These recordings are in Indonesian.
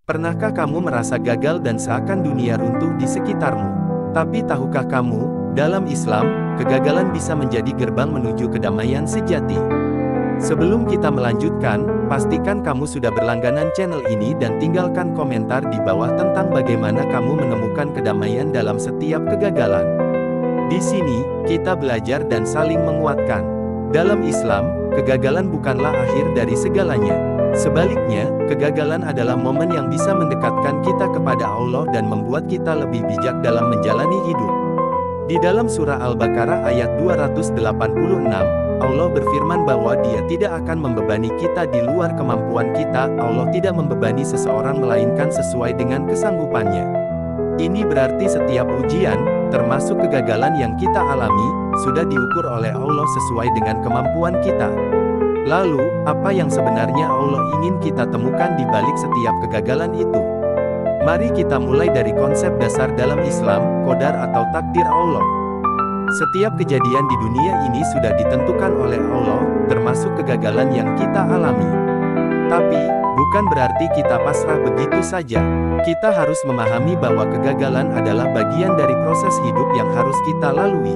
Pernahkah kamu merasa gagal dan seakan dunia runtuh di sekitarmu? Tapi tahukah kamu, dalam Islam, kegagalan bisa menjadi gerbang menuju kedamaian sejati. Sebelum kita melanjutkan, pastikan kamu sudah berlangganan channel ini dan tinggalkan komentar di bawah tentang bagaimana kamu menemukan kedamaian dalam setiap kegagalan. Di sini, kita belajar dan saling menguatkan. Dalam Islam, kegagalan bukanlah akhir dari segalanya. Sebaliknya, kegagalan adalah momen yang bisa mendekatkan kita kepada Allah dan membuat kita lebih bijak dalam menjalani hidup. Di dalam surah Al-Baqarah ayat 286, Allah berfirman bahwa Dia tidak akan membebani kita di luar kemampuan kita. Allah tidak membebani seseorang melainkan sesuai dengan kesanggupannya. Ini berarti setiap ujian, termasuk kegagalan yang kita alami, sudah diukur oleh Allah sesuai dengan kemampuan kita. Lalu, apa yang sebenarnya Allah ingin kita temukan di balik setiap kegagalan itu? Mari kita mulai dari konsep dasar dalam Islam, qadar atau takdir Allah. Setiap kejadian di dunia ini sudah ditentukan oleh Allah, termasuk kegagalan yang kita alami. Tapi, bukan berarti kita pasrah begitu saja. Kita harus memahami bahwa kegagalan adalah bagian dari proses hidup yang harus kita lalui.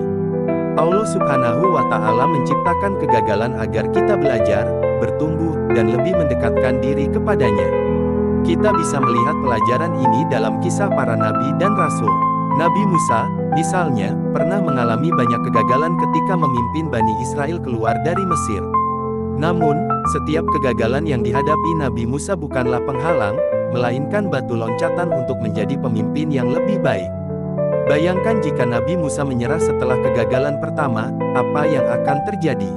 Allah Subhanahu wa Ta'ala menciptakan kegagalan agar kita belajar, bertumbuh, dan lebih mendekatkan diri kepadanya. Kita bisa melihat pelajaran ini dalam kisah para nabi dan rasul. Nabi Musa, misalnya, pernah mengalami banyak kegagalan ketika memimpin Bani Israel keluar dari Mesir. Namun, setiap kegagalan yang dihadapi Nabi Musa bukanlah penghalang, melainkan batu loncatan untuk menjadi pemimpin yang lebih baik. Bayangkan jika Nabi Musa menyerah setelah kegagalan pertama, apa yang akan terjadi?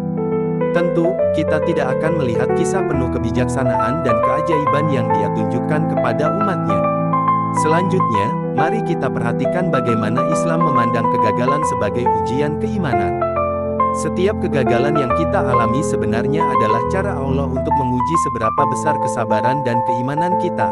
Tentu, kita tidak akan melihat kisah penuh kebijaksanaan dan keajaiban yang Dia tunjukkan kepada umatnya. Selanjutnya, mari kita perhatikan bagaimana Islam memandang kegagalan sebagai ujian keimanan. Setiap kegagalan yang kita alami sebenarnya adalah cara Allah untuk menguji seberapa besar kesabaran dan keimanan kita.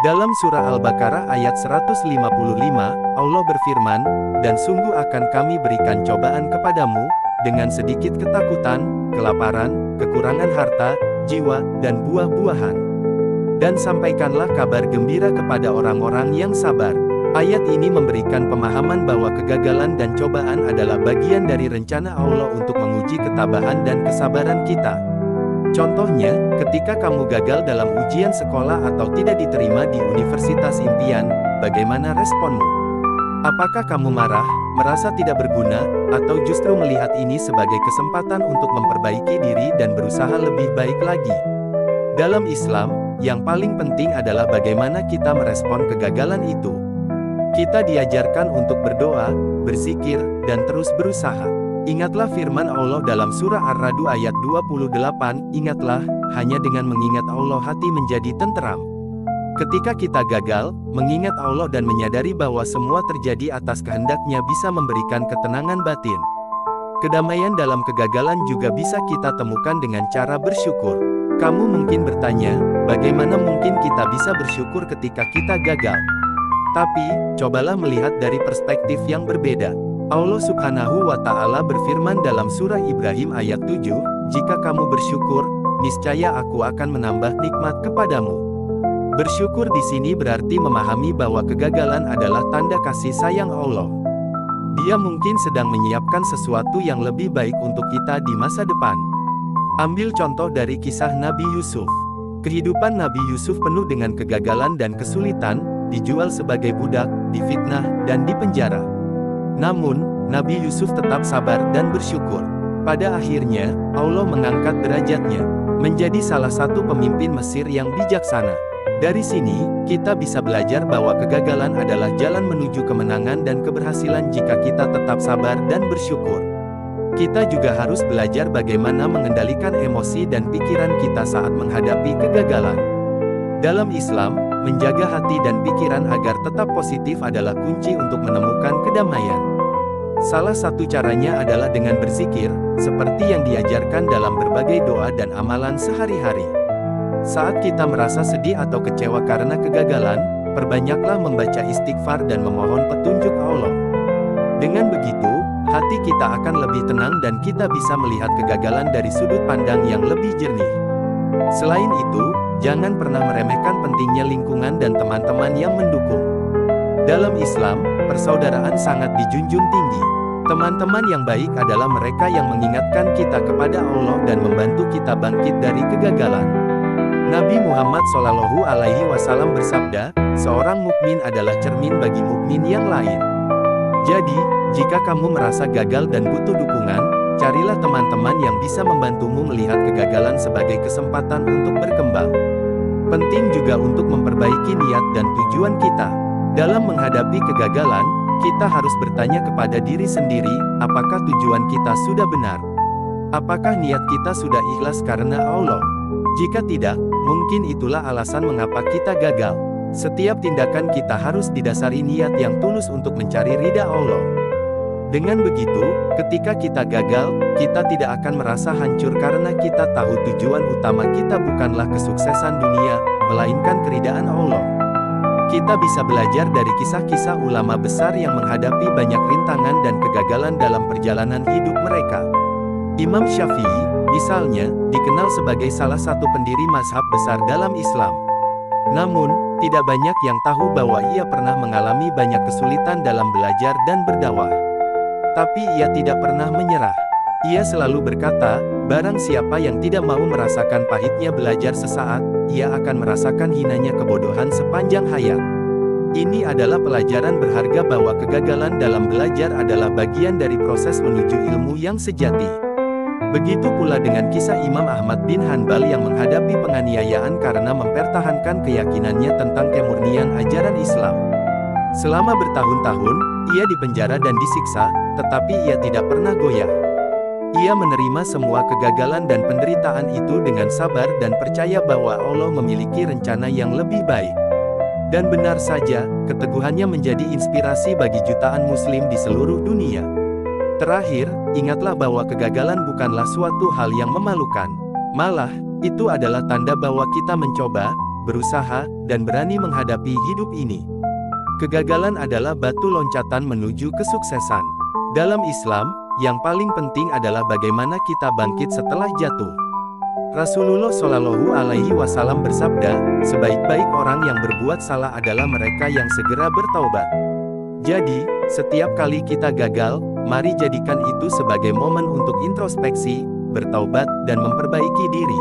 Dalam surah Al-Baqarah ayat 155, Allah berfirman, "Dan sungguh akan kami berikan cobaan kepadamu, dengan sedikit ketakutan, kelaparan, kekurangan harta, jiwa, dan buah-buahan. Dan sampaikanlah kabar gembira kepada orang-orang yang sabar." Ayat ini memberikan pemahaman bahwa kegagalan dan cobaan adalah bagian dari rencana Allah untuk menguji ketabahan dan kesabaran kita. Contohnya, ketika kamu gagal dalam ujian sekolah atau tidak diterima di universitas impian, bagaimana responmu? Apakah kamu marah, merasa tidak berguna, atau justru melihat ini sebagai kesempatan untuk memperbaiki diri dan berusaha lebih baik lagi? Dalam Islam, yang paling penting adalah bagaimana kita merespon kegagalan itu. Kita diajarkan untuk berdoa, berzikir, dan terus berusaha. Ingatlah firman Allah dalam surah Ar-Ra'd ayat 28, "Ingatlah, hanya dengan mengingat Allah hati menjadi tenteram." Ketika kita gagal, mengingat Allah dan menyadari bahwa semua terjadi atas kehendak-Nya bisa memberikan ketenangan batin. Kedamaian dalam kegagalan juga bisa kita temukan dengan cara bersyukur. Kamu mungkin bertanya, bagaimana mungkin kita bisa bersyukur ketika kita gagal? Tapi, cobalah melihat dari perspektif yang berbeda. Allah Subhanahu wa Ta'ala berfirman dalam surah Ibrahim ayat 7, "Jika kamu bersyukur, niscaya Aku akan menambah nikmat kepadamu." Bersyukur di sini berarti memahami bahwa kegagalan adalah tanda kasih sayang Allah. Dia mungkin sedang menyiapkan sesuatu yang lebih baik untuk kita di masa depan. Ambil contoh dari kisah Nabi Yusuf. Kehidupan Nabi Yusuf penuh dengan kegagalan dan kesulitan, dijual sebagai budak, difitnah, dan dipenjara. Namun, Nabi Yusuf tetap sabar dan bersyukur. Pada akhirnya, Allah mengangkat derajatnya, menjadi salah satu pemimpin Mesir yang bijaksana. Dari sini, kita bisa belajar bahwa kegagalan adalah jalan menuju kemenangan dan keberhasilan jika kita tetap sabar dan bersyukur. Kita juga harus belajar bagaimana mengendalikan emosi dan pikiran kita saat menghadapi kegagalan. Dalam Islam, menjaga hati dan pikiran agar tetap positif adalah kunci untuk menemukan kedamaian. Salah satu caranya adalah dengan berzikir, seperti yang diajarkan dalam berbagai doa dan amalan sehari-hari. Saat kita merasa sedih atau kecewa karena kegagalan, perbanyaklah membaca istighfar dan memohon petunjuk Allah. Dengan begitu, hati kita akan lebih tenang dan kita bisa melihat kegagalan dari sudut pandang yang lebih jernih. Selain itu, jangan pernah meremehkan pentingnya lingkungan dan teman-teman yang mendukung. Dalam Islam, persaudaraan sangat dijunjung tinggi. Teman-teman yang baik adalah mereka yang mengingatkan kita kepada Allah dan membantu kita bangkit dari kegagalan. Nabi Muhammad SAW bersabda, seorang mukmin adalah cermin bagi mukmin yang lain. Jadi, jika kamu merasa gagal dan butuh dukungan, carilah teman-teman yang bisa membantumu melihat kegagalan sebagai kesempatan untuk berkembang. Penting juga untuk memperbaiki niat dan tujuan kita. Dalam menghadapi kegagalan, kita harus bertanya kepada diri sendiri, apakah tujuan kita sudah benar? Apakah niat kita sudah ikhlas karena Allah? Jika tidak, mungkin itulah alasan mengapa kita gagal. Setiap tindakan kita harus didasari niat yang tulus untuk mencari ridha Allah. Dengan begitu, ketika kita gagal, kita tidak akan merasa hancur karena kita tahu tujuan utama kita bukanlah kesuksesan dunia, melainkan keridhaan Allah. Kita bisa belajar dari kisah-kisah ulama besar yang menghadapi banyak rintangan dan kegagalan dalam perjalanan hidup mereka. Imam Syafi'i, misalnya, dikenal sebagai salah satu pendiri mazhab besar dalam Islam. Namun, tidak banyak yang tahu bahwa ia pernah mengalami banyak kesulitan dalam belajar dan berdakwah. Tapi ia tidak pernah menyerah. Ia selalu berkata, barang siapa yang tidak mau merasakan pahitnya belajar sesaat, ia akan merasakan hinanya kebodohan sepanjang hayat. Ini adalah pelajaran berharga bahwa kegagalan dalam belajar adalah bagian dari proses menuju ilmu yang sejati. Begitu pula dengan kisah Imam Ahmad bin Hanbal yang menghadapi penganiayaan karena mempertahankan keyakinannya tentang kemurnian ajaran Islam. Selama bertahun-tahun, ia dipenjara dan disiksa, tetapi ia tidak pernah goyah. Ia menerima semua kegagalan dan penderitaan itu dengan sabar dan percaya bahwa Allah memiliki rencana yang lebih baik. Dan benar saja, keteguhannya menjadi inspirasi bagi jutaan muslim di seluruh dunia. Terakhir, ingatlah bahwa kegagalan bukanlah suatu hal yang memalukan. Malah, itu adalah tanda bahwa kita mencoba, berusaha, dan berani menghadapi hidup ini. Kegagalan adalah batu loncatan menuju kesuksesan. Dalam Islam, yang paling penting adalah bagaimana kita bangkit setelah jatuh. Rasulullah SAW bersabda, sebaik-baik orang yang berbuat salah adalah mereka yang segera bertaubat. Jadi, setiap kali kita gagal, mari jadikan itu sebagai momen untuk introspeksi, bertaubat, dan memperbaiki diri.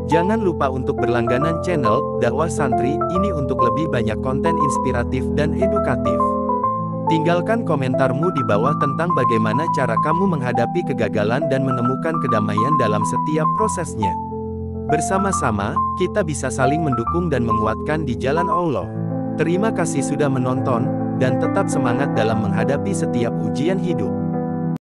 Jangan lupa untuk berlangganan channel Dakwah Santri ini untuk lebih banyak konten inspiratif dan edukatif. Tinggalkan komentarmu di bawah tentang bagaimana cara kamu menghadapi kegagalan dan menemukan kedamaian dalam setiap prosesnya. Bersama-sama, kita bisa saling mendukung dan menguatkan di jalan Allah. Terima kasih sudah menonton, dan tetap semangat dalam menghadapi setiap ujian hidup.